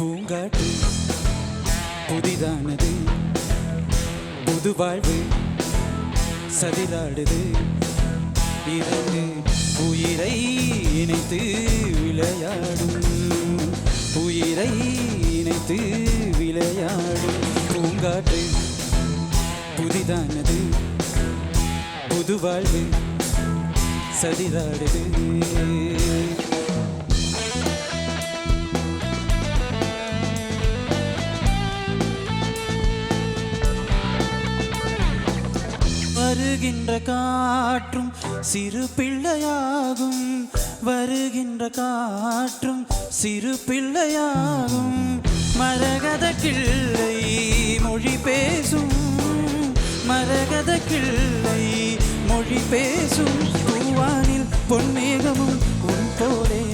பூங்காற்று புதிதானது, புது வாழ்வு சதிராடுது. இரண்டு உயிரை இணைத்து விளையாடும், உயிரை இணைத்து விளையாடும். பூங்காற்று புதிதானது, புது வாழ்வு சதிராடுது. வருகின்ற காற்றும் சிறு பிள்ளையாகும், வருகின்ற காற்றும் சிறு பிள்ளையாகும். மரகத கிள்ளை மொழி பேசும், மரகத கிள்ளை மொழி பேசும். பூவானில் பொன்மேகமும் உன் போலே